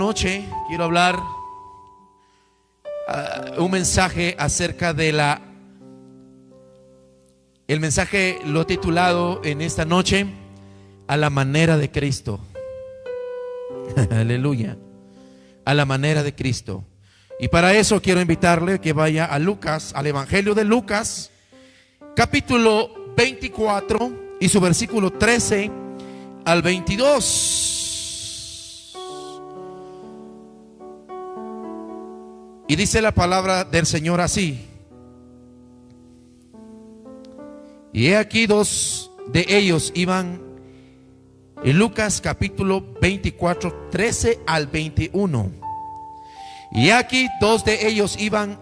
noche quiero hablar un mensaje acerca de el mensaje lo he titulado en esta noche: a la manera de Cristo. Aleluya. A la manera de Cristo. Y para eso quiero invitarle que vaya a Lucas, al Evangelio de Lucas, capítulo 24 y su versículo 13 al 22. Y dice la palabra del Señor así: y he aquí dos de ellos iban, en Lucas capítulo 24, 13 al 21. Y aquí dos de ellos iban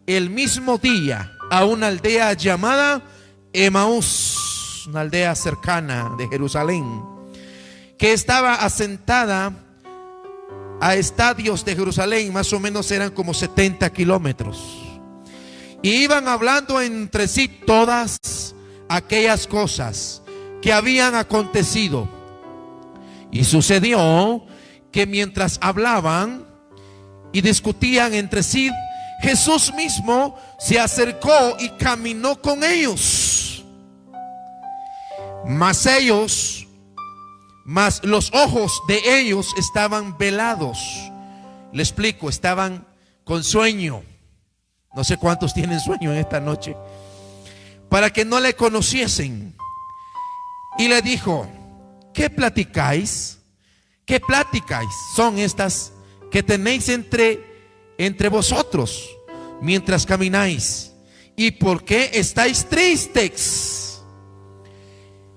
el mismo día a una aldea llamada Emaús, una aldea cercana de Jerusalén, que estaba asentada a estadios de Jerusalén, más o menos eran como 70 kilómetros. Y iban hablando entre sí todas aquellas cosas que habían acontecido. Y sucedió que mientras hablaban y discutían entre sí, Jesús mismo se acercó y caminó con ellos. Mas los ojos de ellos estaban velados. Le explico, estaban con sueño. No sé cuántos tienen sueño en esta noche. Para que no le conociesen. Y le dijo: ¿qué platicáis? ¿Qué pláticas son estas que tenéis entre vosotros mientras camináis? ¿Y por qué estáis tristes?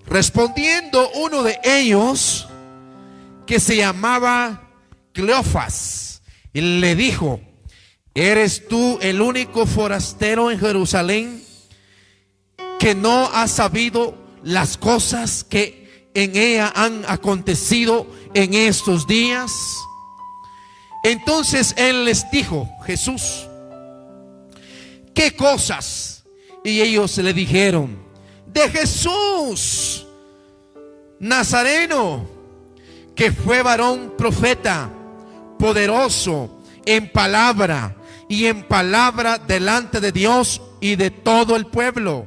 Respondiendo uno de ellos, que se llamaba Cleofas, le dijo: ¿eres tú el único forastero en Jerusalén que no ha sabido las cosas que en ella han acontecido en estos días? Entonces él les dijo, Jesús: ¿qué cosas? Y ellos le dijeron: de Jesús Nazareno, que fue varón profeta, poderoso en palabra y en palabra delante de Dios y de todo el pueblo.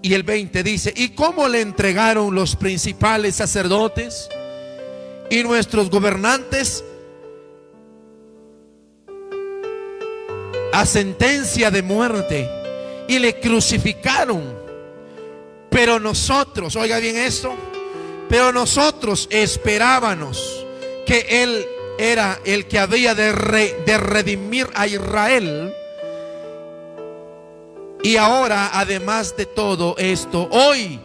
Y el 20 dice: ¿y cómo le entregaron los principales sacerdotes y nuestros gobernantes a sentencia de muerte y le crucificaron? Pero nosotros, oiga bien esto, pero nosotros esperábamos que Él era el que había de redimir a Israel. Y ahora, además de todo esto, hoy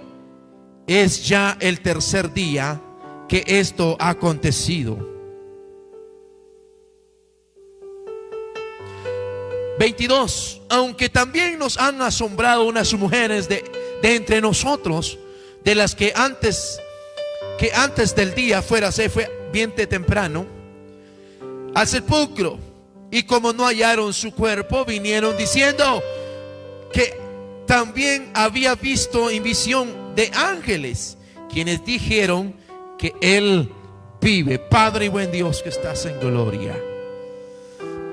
es ya el tercer día que esto ha acontecido. 22. Aunque también nos han asombrado unas mujeres de entre nosotros, de las que antes del día se fue bien temprano al sepulcro, y como no hallaron su cuerpo, vinieron diciendo que también había visto en visión de ángeles, quienes dijeron que Él vive. Padre y buen Dios que estás en gloria,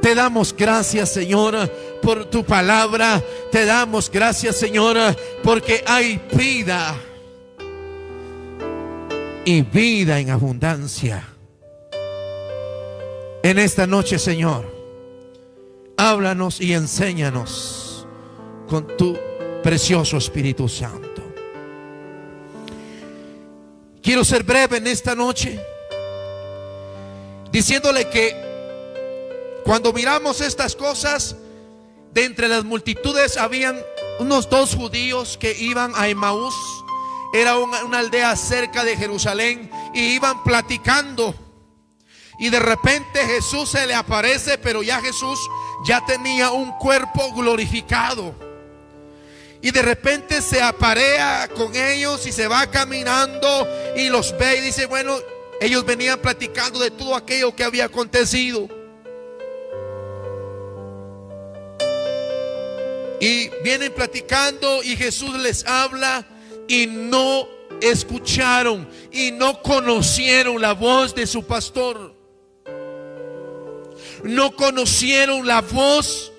te damos gracias, Señor, por tu palabra. Te damos gracias, Señor, porque hay vida y vida en abundancia. En esta noche, Señor, háblanos y enséñanos con tu precioso Espíritu Santo. Quiero ser breve en esta noche, diciéndole que cuando miramos estas cosas, de entre las multitudes habían unos dos judíos que iban a Emaús. Era una aldea cerca de Jerusalén, y iban platicando. Y de repente Jesús se le aparece, pero ya Jesús ya tenía un cuerpo glorificado. Y de repente se aparea con ellos y se va caminando y los ve y dice: bueno, ellos venían platicando de todo aquello que había acontecido. Y vienen platicando y Jesús les habla y no escucharon y no conocieron la voz de su pastor. No conocieron la voz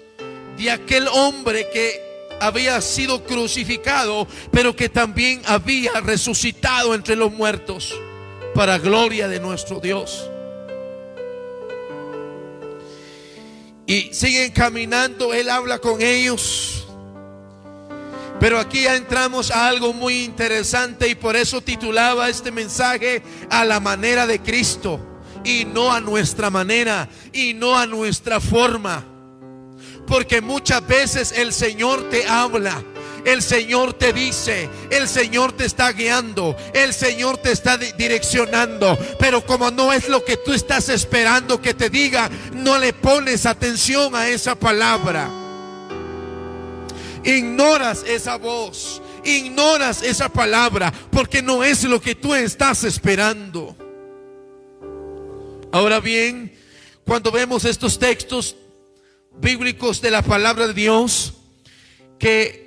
de aquel hombre que había sido crucificado, pero que también había resucitado entre los muertos, para gloria de nuestro Dios. Y siguen caminando, él habla con ellos. Pero aquí ya entramos a algo muy interesante, y por eso titulaba este mensaje: a la manera de Cristo, y no a nuestra manera, y no a nuestra forma. Porque muchas veces el Señor te habla, el Señor te dice, el Señor te está guiando, el Señor te está direccionando, pero como no es lo que tú estás esperando que te diga, no le pones atención a esa palabra. Ignoras esa voz, ignoras esa palabra, porque no es lo que tú estás esperando. Ahora bien, cuando vemos estos textos bíblicos de la palabra de Dios, que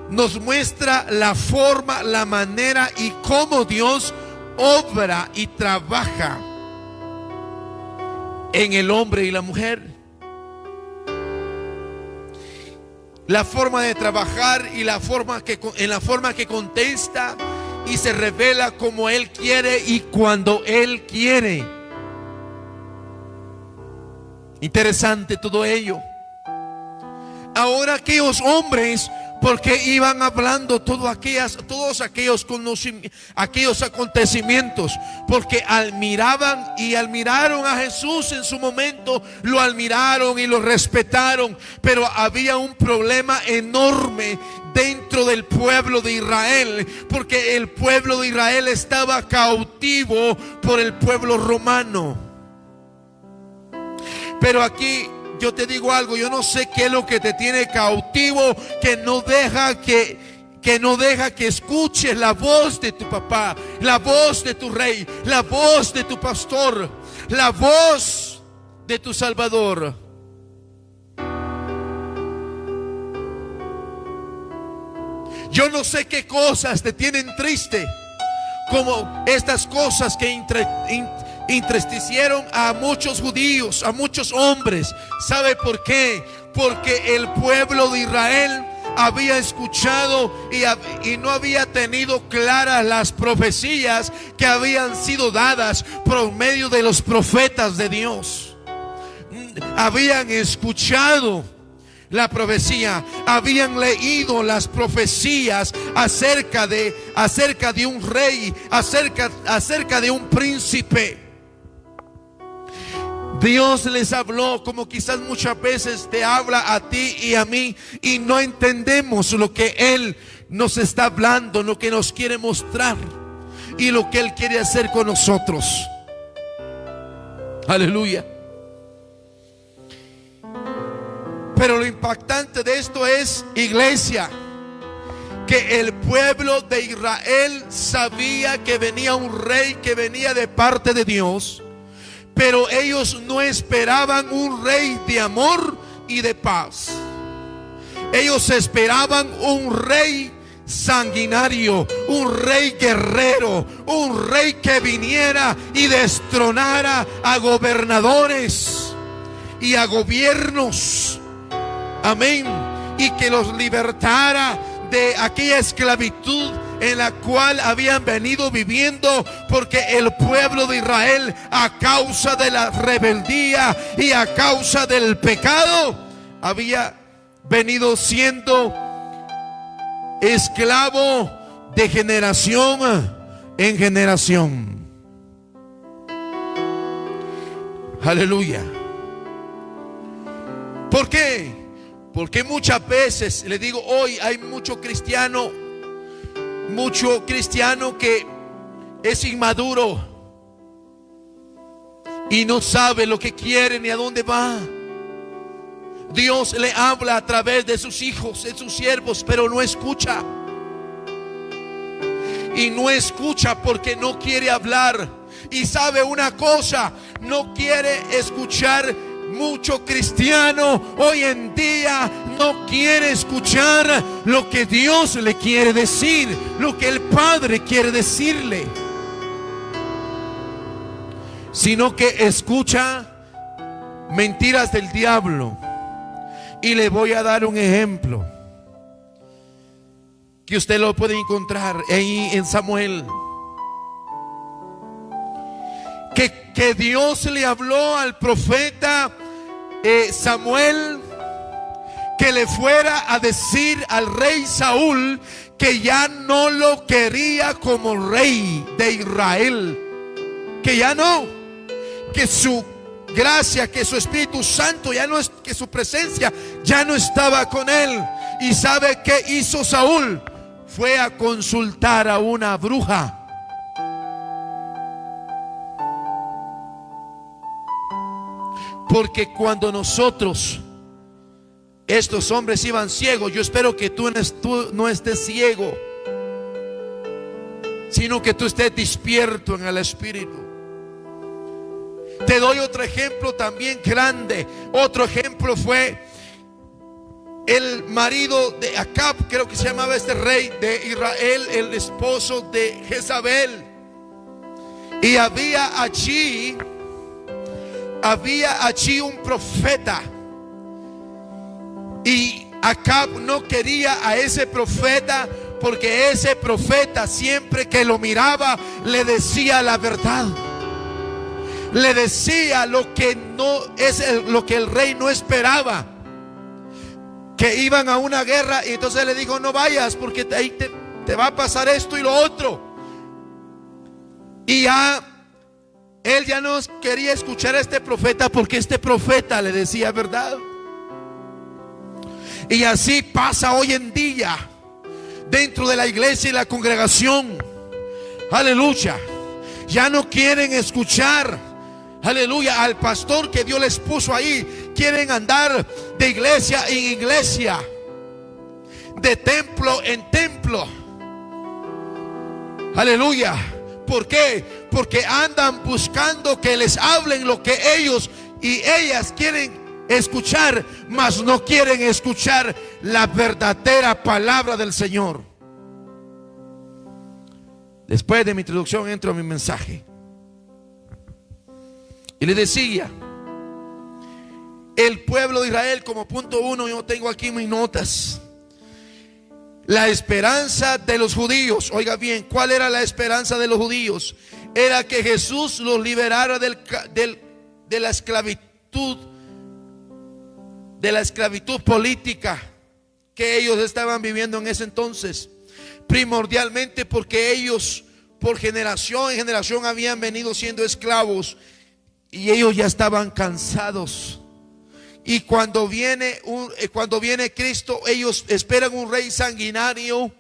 nos muestra la forma, la manera y cómo Dios obra y trabaja en el hombre y la mujer. La forma de trabajar y en la forma que contesta y se revela como Él quiere y cuando Él quiere. Interesante todo ello. Ahora aquellos hombres, porque iban hablando todos aquellos acontecimientos, porque admiraron a Jesús en su momento, lo admiraron y lo respetaron, pero había un problema enorme dentro del pueblo de Israel, porque el pueblo de Israel estaba cautivo por el pueblo romano. Pero aquí yo te digo algo, yo no sé qué es lo que te tiene cautivo, que no deja que escuches la voz de tu papá, la voz de tu rey, la voz de tu pastor, la voz de tu Salvador. Yo no sé qué cosas te tienen triste, como estas cosas que entristecieron a muchos judíos, a muchos hombres. ¿Sabe por qué? Porque el pueblo de Israel había escuchado y no había tenido claras las profecías que habían sido dadas por medio de los profetas de Dios. Habían escuchado la profecía, habían leído las profecías acerca de un rey, acerca de un príncipe. Dios les habló como quizás muchas veces te habla a ti y a mí, y no entendemos lo que Él nos está hablando, lo que nos quiere mostrar y lo que Él quiere hacer con nosotros. Aleluya. Pero lo impactante de esto es, iglesia, que el pueblo de Israel sabía que venía un rey que venía de parte de Dios, pero ellos no esperaban un rey de amor y de paz. Ellos esperaban un rey sanguinario, un rey guerrero, un rey que viniera y destronara a gobernadores y a gobiernos. Amén. Y que los libertara de aquella esclavitud en la cual habían venido viviendo, porque el pueblo de Israel, a causa de la rebeldía y a causa del pecado, había venido siendo esclavo de generación en generación. Aleluya. ¿Por qué? Porque muchas veces, le digo, hoy hay mucho cristiano que es inmaduro y no sabe lo que quiere ni a dónde va. Dios le habla a través de sus hijos, de sus siervos, pero no escucha. Y no escucha porque no quiere hablar. Y sabe una cosa, no quiere escuchar mucho cristiano hoy en día no quiere escuchar lo que Dios le quiere decir, lo que el Padre quiere decirle, sino que escucha mentiras del diablo. Y le voy a dar un ejemplo que usted lo puede encontrar ahí en Samuel. Que Dios le habló al profeta Samuel que le fuera a decir al rey Saúl que ya no lo quería como rey de Israel, que ya no, que su gracia, que su Espíritu Santo ya no es, que su presencia ya no estaba con él. ¿Y sabe qué hizo Saúl? Fue a consultar a una bruja. Porque cuando nosotros, estos hombres iban ciegos, yo espero que tú no estés ciego, sino que tú estés despierto en el Espíritu. Te doy otro ejemplo también grande. Otro ejemplo fue el marido de Acab, creo que se llamaba este rey de Israel, el esposo de Jezabel. Y había allí un profeta, y Acab no quería a ese profeta, porque ese profeta siempre que lo miraba le decía la verdad, le decía lo que no es lo que el rey no esperaba, que iban a una guerra. Y entonces le dijo: no vayas, porque ahí te va a pasar esto y lo otro. Y él ya no quería escuchar a este profeta, porque este profeta le decía verdad. Y así pasa hoy en día dentro de la iglesia y la congregación. Aleluya. Ya no quieren escuchar, aleluya, al pastor que Dios les puso ahí. Quieren andar de iglesia en iglesia, de templo en templo. Aleluya. ¿Por qué? Porque andan buscando que les hablen lo que ellos y ellas quieren escuchar, mas no quieren escuchar la verdadera palabra del Señor. Después de mi introducción entro a mi mensaje. Y le decía, el pueblo de Israel, como punto 1, yo tengo aquí mis notas. La esperanza de los judíos. Oiga bien, ¿cuál era la esperanza de los judíos? Era que Jesús los liberara de la esclavitud, de la esclavitud política que ellos estaban viviendo en ese entonces. Primordialmente porque ellos por generación en generación habían venido siendo esclavos, y ellos ya estaban cansados. Y cuando viene Cristo, ellos esperan un rey sanguinario,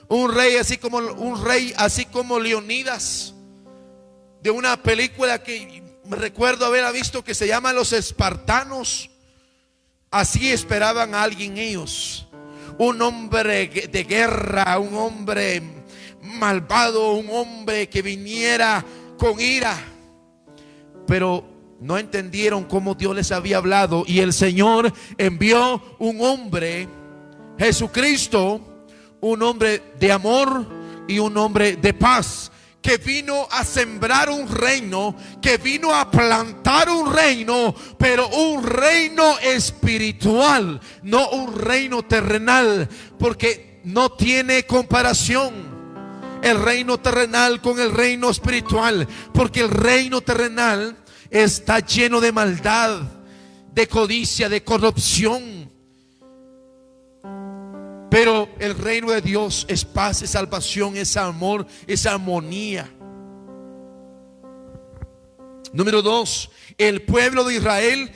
un rey así como Leonidas, de una película que me recuerdo haber visto, que se llama Los Espartanos. Así esperaban a alguien ellos, un hombre de guerra, un hombre malvado, un hombre que viniera con ira. Pero no entendieron cómo Dios les había hablado, y el Señor envió un hombre, Jesucristo, un hombre de amor y un hombre de paz, que vino a sembrar un reino, que vino a plantar un reino, pero un reino espiritual, no un reino terrenal, porque no tiene comparación el reino terrenal con el reino espiritual, porque el reino terrenal está lleno de maldad, de codicia, de corrupción. Pero el reino de Dios es paz, es salvación, es amor, es armonía. Número 2, el pueblo de Israel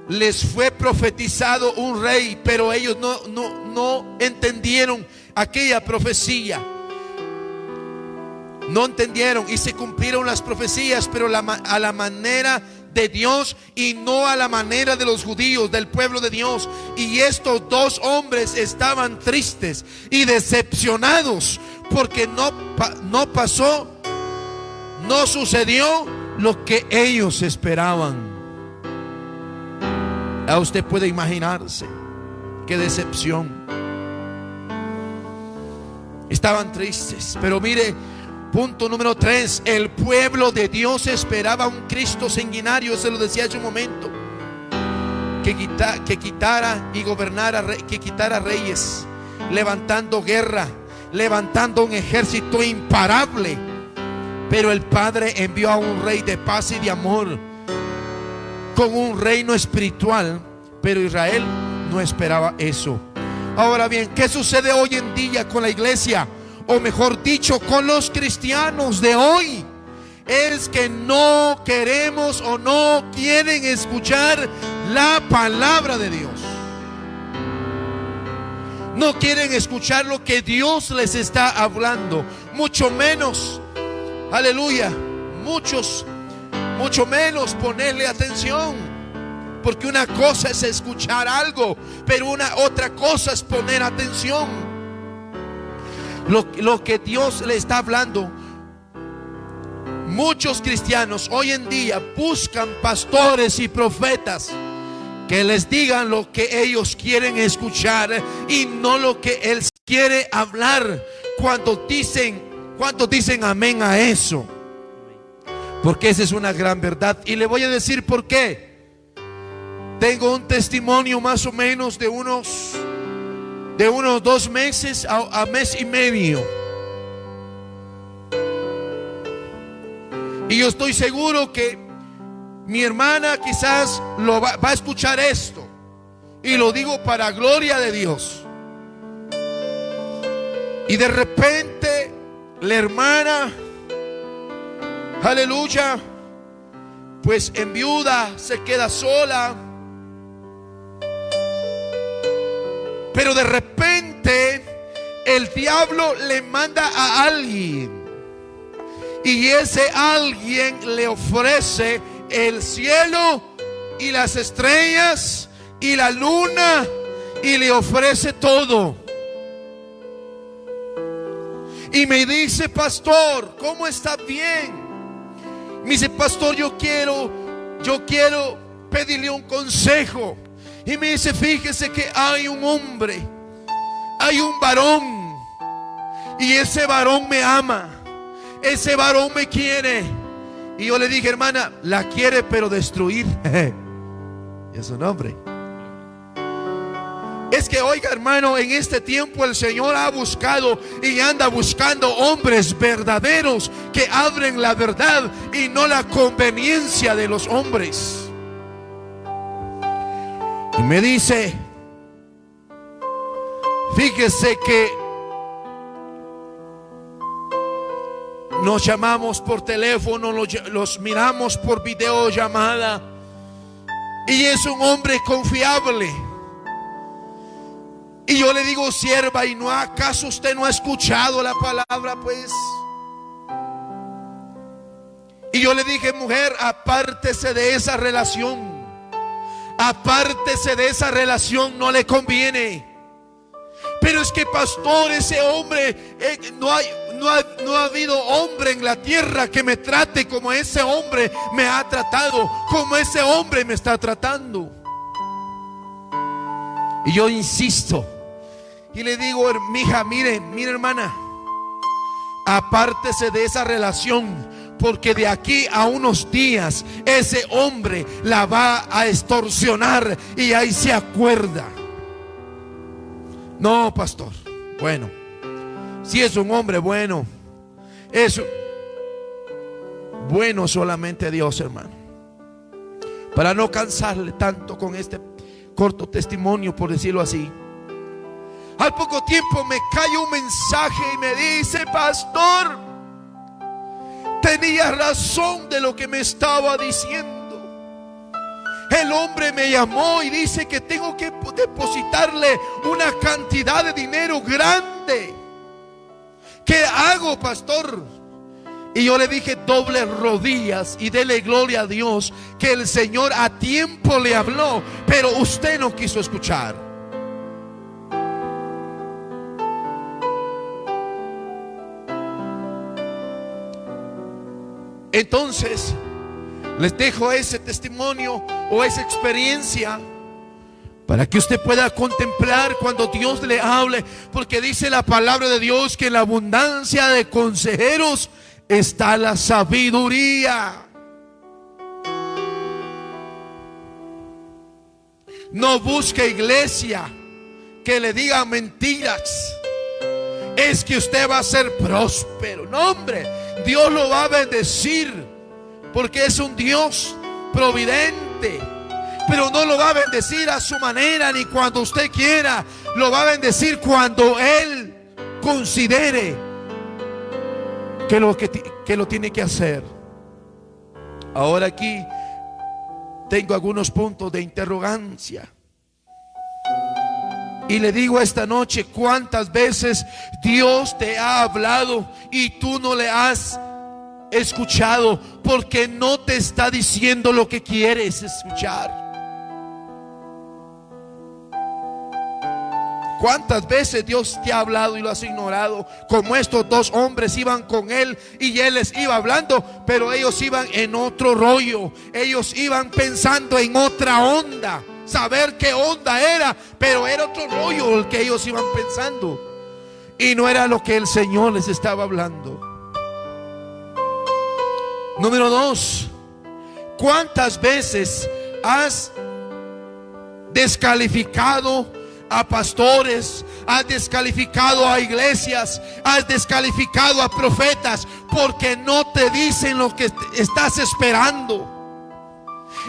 les fue profetizado un rey, pero ellos no entendieron aquella profecía. No entendieron, y se cumplieron las profecías, pero a la manera de Dios y no a la manera de los judíos, del pueblo de Dios. Y estos dos hombres estaban tristes y decepcionados, porque no pasó, no sucedió lo que ellos esperaban. Usted puede imaginarse qué decepción. Estaban tristes, pero mire, punto número 3, el pueblo de Dios esperaba un Cristo sanguinario. Se lo decía hace un momento, que quitara y gobernara, que quitara reyes, levantando guerra, levantando un ejército imparable. Pero el Padre envió a un rey de paz y de amor, con un reino espiritual. Pero Israel no esperaba eso. Ahora bien, ¿qué sucede hoy en día con la iglesia? O mejor dicho, con los cristianos de hoy. Es que no queremos o no quieren escuchar la palabra de Dios. No quieren escuchar lo que Dios les está hablando. Mucho menos, aleluya, mucho menos ponerle atención. Porque una cosa es escuchar algo, pero otra cosa es poner atención. Lo que Dios le está hablando. Muchos cristianos hoy en día buscan pastores y profetas que les digan lo que ellos quieren escuchar y no lo que Él quiere hablar. ¿Cuántos dicen amén a eso? Porque esa es una gran verdad. Y le voy a decir por qué. Tengo un testimonio más o menos de unos 2 meses a mes y medio. Y yo estoy seguro que mi hermana quizás va a escuchar esto. Y lo digo para gloria de Dios. Y de repente la hermana, aleluya, pues enviuda, se queda sola. Pero de repente el diablo le manda a alguien. Y ese alguien le ofrece el cielo y las estrellas y la luna. Y le ofrece todo. Y me dice: pastor, ¿cómo está bien? Me dice: pastor, yo quiero pedirle un consejo. Y me dice: fíjese que hay un hombre, hay un varón, y ese varón me ama, ese varón me quiere. Y yo le dije: hermana, la quiere pero destruir. Y es un hombre. Es que, oiga, hermano, en este tiempo el Señor ha buscado y anda buscando hombres verdaderos que hablen la verdad y no la conveniencia de los hombres. Y me dice: fíjese que nos llamamos por teléfono, los miramos por videollamada, y es un hombre confiable. Y yo le digo: sierva, ¿y no acaso usted no ha escuchado la palabra? Pues. Y yo le dije: mujer, apártese de esa relación. Apártese de esa relación, no le conviene. Pero es que, pastor, ese hombre, no ha habido hombre en la tierra que me trate como ese hombre me ha tratado, como ese hombre me está tratando. Y yo insisto y le digo: mija, mire hermana, apártese de esa relación. Porque de aquí a unos días ese hombre la va a extorsionar y ahí se acuerda. No, pastor. Bueno, si es un hombre bueno, es bueno solamente Dios, hermano. Para no cansarle tanto con este corto testimonio, por decirlo así. Al poco tiempo me cae un mensaje y me dice: pastor, tenía razón de lo que me estaba diciendo. El hombre me llamó y dice que tengo que depositarle una cantidad de dinero grande. ¿Qué hago, pastor? Y yo le dije: doble rodillas y dele gloria a Dios que el Señor a tiempo le habló, pero usted no quiso escuchar. Entonces les dejo ese testimonio o esa experiencia para que usted pueda contemplar cuando Dios le hable, porque dice la palabra de Dios que en la abundancia de consejeros está la sabiduría. No busque iglesia que le diga mentiras. Es que usted va a ser próspero. No, hombre, Dios lo va a bendecir, porque es un Dios providente. Pero no lo va a bendecir a su manera ni cuando usted quiera. Lo va a bendecir cuando Él considere que lo tiene que hacer. Ahora aquí tengo algunos puntos de interrogancia. Y le digo esta noche, ¿cuántas veces Dios te ha hablado y tú no le has escuchado? Porque no te está diciendo lo que quieres escuchar. ¿Cuántas veces Dios te ha hablado y lo has ignorado? Como estos dos hombres iban con Él y Él les iba hablando, pero ellos iban en otro rollo. Ellos iban pensando en otra onda. Saber qué onda era, pero era otro rollo el que ellos iban pensando. Y no era lo que el Señor les estaba hablando. Número 2. ¿Cuántas veces has descalificado a pastores, has descalificado a iglesias, has descalificado a profetas porque no te dicen lo que estás esperando?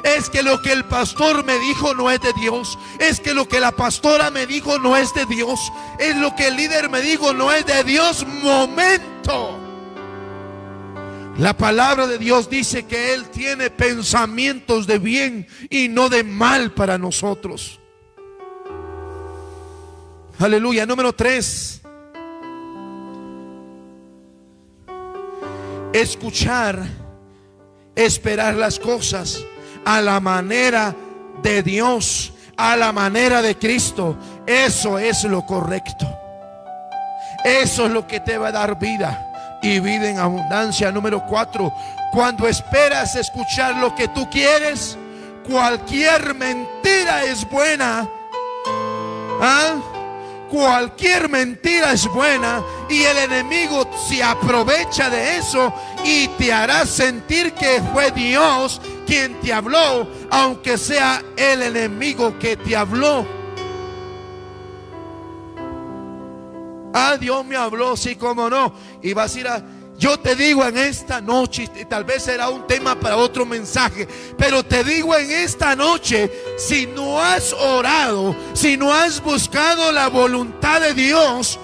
Es que lo que el pastor me dijo no es de Dios. Es que lo que la pastora me dijo no es de Dios. Es lo que el líder me dijo no es de Dios. Momento. La palabra de Dios dice que Él tiene pensamientos de bien y no de mal para nosotros. Aleluya. Número 3. Escuchar, esperar las cosas a la manera de Dios, a la manera de Cristo. Eso es lo correcto. Eso es lo que te va a dar vida y vida en abundancia. Número 4. Cuando esperas escuchar lo que tú quieres, cualquier mentira es buena. Cualquier mentira es buena y el enemigo se aprovecha de eso y te hará sentir que fue Dios quien te habló, aunque sea el enemigo que te habló. Dios me habló, sí, como no. Y vas a ir yo te digo en esta noche, tal vez será un tema para otro mensaje, pero te digo en esta noche, si no has orado, si no has buscado la voluntad de Dios,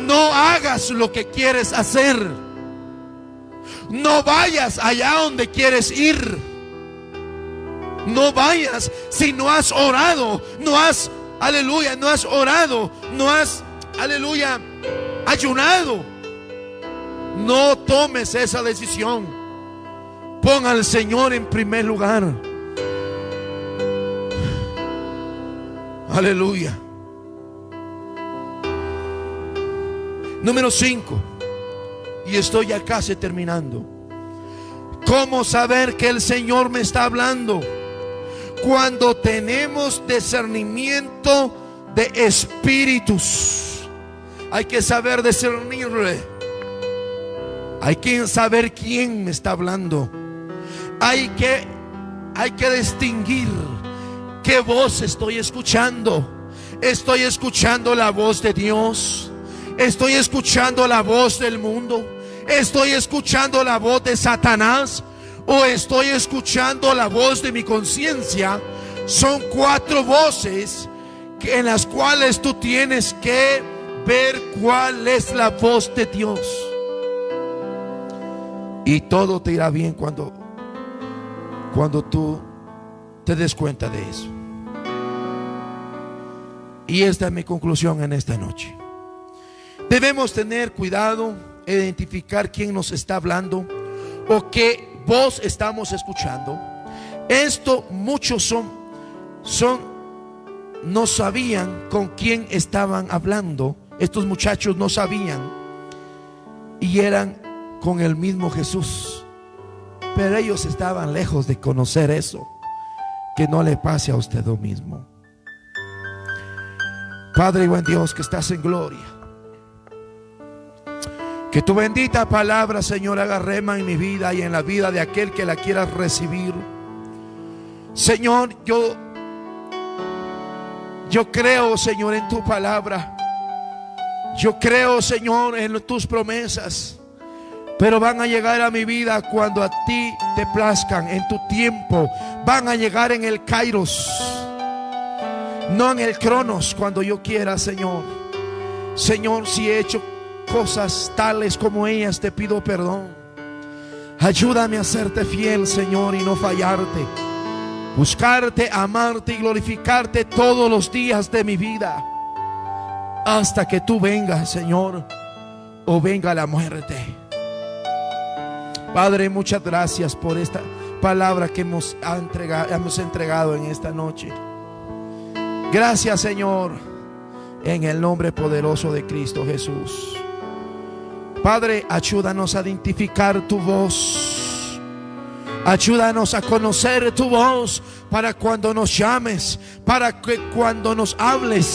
no hagas lo que quieres hacer. No vayas allá donde quieres ir. No vayas si no has orado, no has, aleluya, no has orado, no has, aleluya, ayunado. No tomes esa decisión. Pon al Señor en primer lugar. Aleluya. Número 5. Y estoy ya casi terminando. ¿Cómo saber que el Señor me está hablando? Cuando tenemos discernimiento de espíritus. Hay que saber discernirle. Hay que saber quién me está hablando. Hay que distinguir qué voz estoy escuchando. Estoy escuchando la voz de Dios. Estoy escuchando la voz del mundo. Estoy escuchando la voz de Satanás. O estoy escuchando la voz de mi conciencia. Son 4 voces en las cuales tú tienes que ver cuál es la voz de Dios. Y todo te irá bien cuando tú te des cuenta de eso. Y esta es mi conclusión en esta noche. Debemos tener cuidado, identificar quién nos está hablando o qué voz estamos escuchando. Esto muchos no sabían con quién estaban hablando. Estos muchachos no sabían y eran con el mismo Jesús, pero ellos estaban lejos de conocer eso. Que no le pase a usted lo mismo. Padre y buen Dios que estás en gloria, que tu bendita palabra, Señor, haga rema en mi vida y en la vida de aquel que la quiera recibir. Señor, yo creo, Señor, en tu palabra. Yo creo, Señor, en tus promesas. Pero van a llegar a mi vida cuando a ti te plazcan, en tu tiempo. Van a llegar en el Kairos, no en el Cronos, cuando yo quiera, Señor. Señor, si he hecho cosas tales como ellas, te pido perdón. Ayúdame a serte fiel, Señor, y no fallarte. Buscarte, amarte y glorificarte todos los días de mi vida, hasta que tú vengas, Señor, o venga la muerte. Padre, muchas gracias por esta palabra que hemos entregado en esta noche. Gracias, Señor, en el nombre poderoso de Cristo Jesús. Padre, ayúdanos a identificar tu voz. Ayúdanos a conocer tu voz para cuando nos llames, para que cuando nos hables